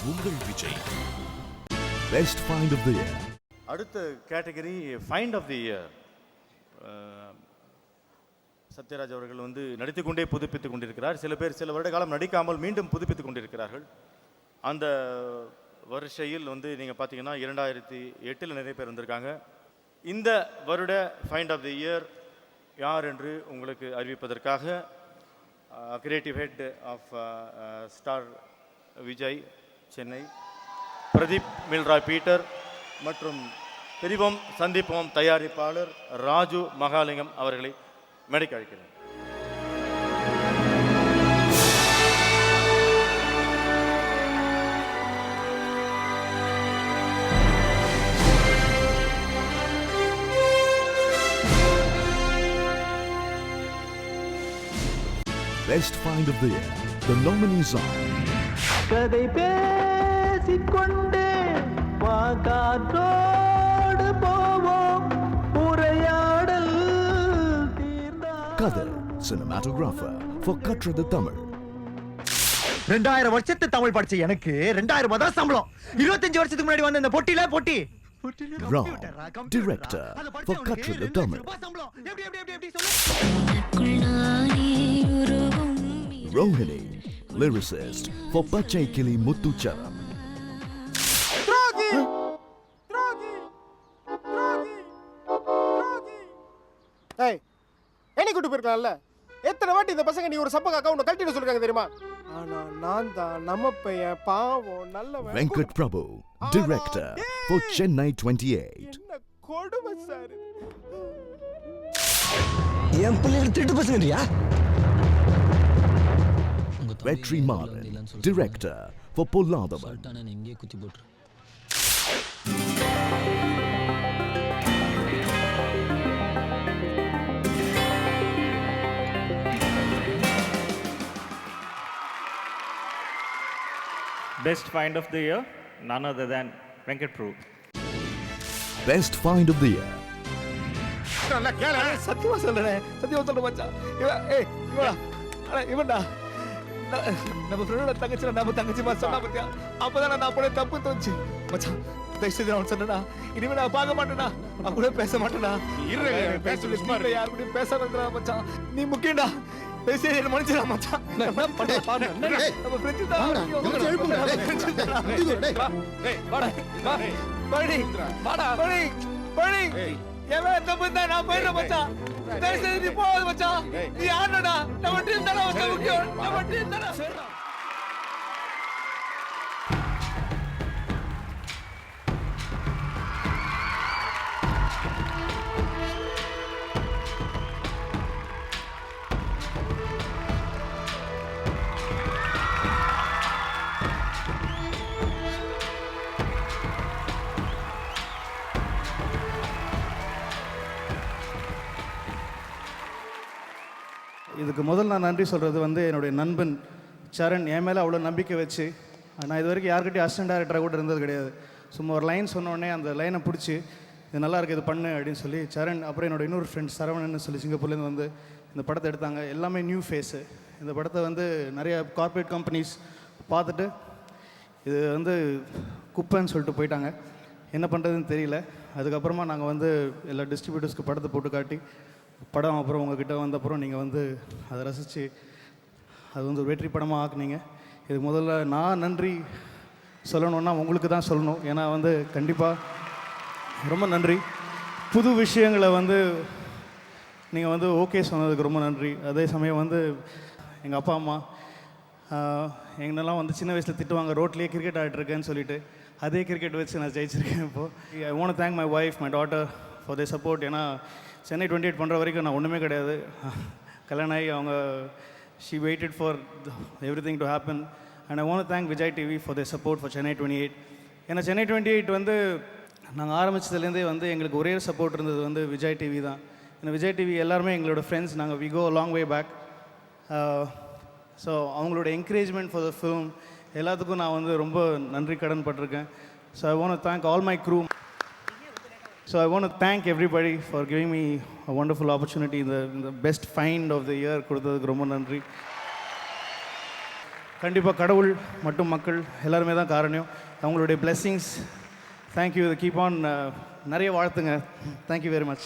உங்கள் Vijay best find of the year. அடுத்த category find of the year. Sathyaraj அவர்கள் வந்து நடித்து கொண்டே புதுப்பித்துக் கொண்டிருக்கிறார். சில பேர் சில வருட காலம் நடிக்காமல் மீண்டும் புதுப்பித்துக் கொண்டிருக்கிறார்கள். அந்த வருஷையில் வந்து நீங்கள் பார்த்தீங்கன்னா 2008 நிறைய பேர் வந்திருக்காங்க. இந்த வருட ஃபைண்ட் ஆஃப் தி இயர் யார் என்று உங்களுக்கு அறிவிப்பதற்காக creative head of Star Vijay Chennai, Pradeep Milroy Peter மற்றும் பிரிவோம் சந்திப்போம் தயாரிப்பாளர் ராஜு மகாலிங்கம் அவர்களை மேடைக்கு அழைக்கிறேன். Best find of the year. The nominees are கதை பேசிக்கொண்டே காற்றோடு போவோம் உரையாடல் தீர்ந்தா. Kathir, cinematographer for Katra Tamil. 2000 வருஷத்து தமிழ் படிச்ச எனக்கு 2000 தான் சம்பளம். 25 வருஷத்துக்கு முன்னாடி வந்த இந்த போட்டி Ram, director for Katra Tamil. Rohini, lyricist for Pachai Kili Muthucharam. ஏய், என்னை கூட்டு போயிருக்கலாம்ல. எத்தனை வாட்டி இந்த பசங்க நீ ஒரு சப்ப அக்கௌண்ட் கழட்டிட்டு சொல்லிருக்காங்க தெரியுமா? ஆனா நான் தான் நம்ம பையன் பாவம் நல்லவன். Venkat Prabhu, director for Chennai 28. என்ன கொடுமை சார். என் பிள்ளைகள் திட்டு பசங்கறியா? Vetri Maran, director for Polladhavan. எங்கே குத்தி போட்டு Best find of the year, none other than Venkat Prabhu. Best find of the year. நல்லா கேளு. சத்தியமா சொல்றேன் மச்சான். இவன்டா நம்ம ஃப்ரெண்டோட தங்கச்சி நம்ம தங்கச்சி மாதிரி சொன்னா பத்தியா? அப்பதான் நான் அப்பளே தப்பு தோணுச்சு மச்சான். தயவுசெய்து நான் சொன்னா இனிமே நான் பார்க்க மாட்டேனா, அவன் கூட பேச மாட்டேனா. யாரு கூட பேசாம இருந்தா மச்சான். நீ முக்கியம்டா. தயவுசெய்து என்ன மன்னிச்சிடா மச்சான். நம்ம ஃப்ரெண்ட்ஸ் தான். எவன் தப்பு தான் நான் போயிடுறேன் மச்சான். தயவுசெய்து நீ போகாத மச்சான். நீ ஆடடா. நம்ம டீம் தானே முக்கியம். நம்ம டீம் தானே. இதுக்கு முதல் நான் நன்றி சொல்கிறது வந்து என்னுடைய நண்பன் சரண். என் மேலே அவ்வளோ நம்பிக்கை வச்சு, நான் இது வரைக்கும் யாருக்கிட்டையும் அசிஸ்டன்ட் டைரக்டராக கூட இருந்தது கிடையாது. சும்மா ஒரு லைன் சொன்னோடனே அந்த லைனை பிடிச்சி இது நல்லா இருக்குது இது பண்ணு அப்படின்னு சொல்லி சரண், அப்புறம் என்னோட இன்னொரு ஃப்ரெண்ட் சரவணன்னு சொல்லி சிங்கப்பூர்லேருந்து வந்து இந்த படத்தை எடுத்தாங்க. எல்லாமே நியூ ஃபேஸு. இந்த படத்தை வந்து நிறைய கார்ப்பரேட் கம்பெனிஸ் பார்த்துட்டு இது வந்து குப்பைன்னு சொல்லிட்டு போயிட்டாங்க. என்ன பண்ணுறதுன்னு தெரியல. அதுக்கப்புறமா நாங்கள் வந்து எல்லா டிஸ்ட்ரிபியூட்டர்ஸ்க்கு படத்தை போட்டு காட்டி படம் அப்புறம் உங்ககிட்ட வந்தப்புறம் நீங்கள் வந்து அதை ரசித்து அது வந்து ஒரு வெற்றி படமாக ஆக்குனீங்க. இதுக்கு முதல்ல நான் நன்றி சொல்லணுன்னா உங்களுக்கு தான் சொல்லணும். ஏன்னா வந்து கண்டிப்பாக ரொம்ப நன்றி. புது விஷயங்களை வந்து நீங்கள் வந்து ஓகே சொன்னதுக்கு ரொம்ப நன்றி. அதே சமயம் வந்து எங்கள் அப்பா அம்மா எங்கெல்லாம் வந்து சின்ன வயசில் திட்டுவாங்க, ரோட்லேயே கிரிக்கெட் ஆடிட்டுருக்கேன்னு சொல்லிட்டு. அதே கிரிக்கெட் வச்சு நான் ஜெயிச்சிருக்கேன் இப்போது. ஐ want to thank my wife, my daughter for their support. ஏன்னா சென்னை 28 பண்ணுற வரைக்கும் நான் ஒன்றுமே கிடையாது. கல்யாணம் ஆகி அவங்க she weighted for every thing to happen. And I want to thank Vijay TV for their support for Chennai 28. ஏன்னா சென்னை 28 வந்து நாங்கள் ஆரம்பித்ததுலேருந்தே வந்து எங்களுக்கு ஒரே சப்போர்ட் இருந்தது வந்து விஜய் டிவி தான். ஏன்னா விஜய் டிவி எல்லாருமே எங்களோட ஃப்ரெண்ட்ஸ். நாங்கள் we go long way back. So அவங்களோட என்கரேஜ்மெண்ட் ஃபார் த ஃபிலிம் எல்லாத்துக்கும் நான் வந்து ரொம்ப நன்றி கடன் பட்டிருக்கேன். So I want to thank all my crew. So I want to thank everybody for giving me a wonderful opportunity in the best find of the year. கொடுத்ததுக்கு ரொம்ப நன்றி. கண்டிப்பாக கடவுள் மற்றும் மக்கள் எல்லாருமே தான் காரணம். அவங்களுடைய blessings. தேங்க்யூ. இதை கீப் ஆன் நிறைய வாழ்த்துங்க. Thank you very much.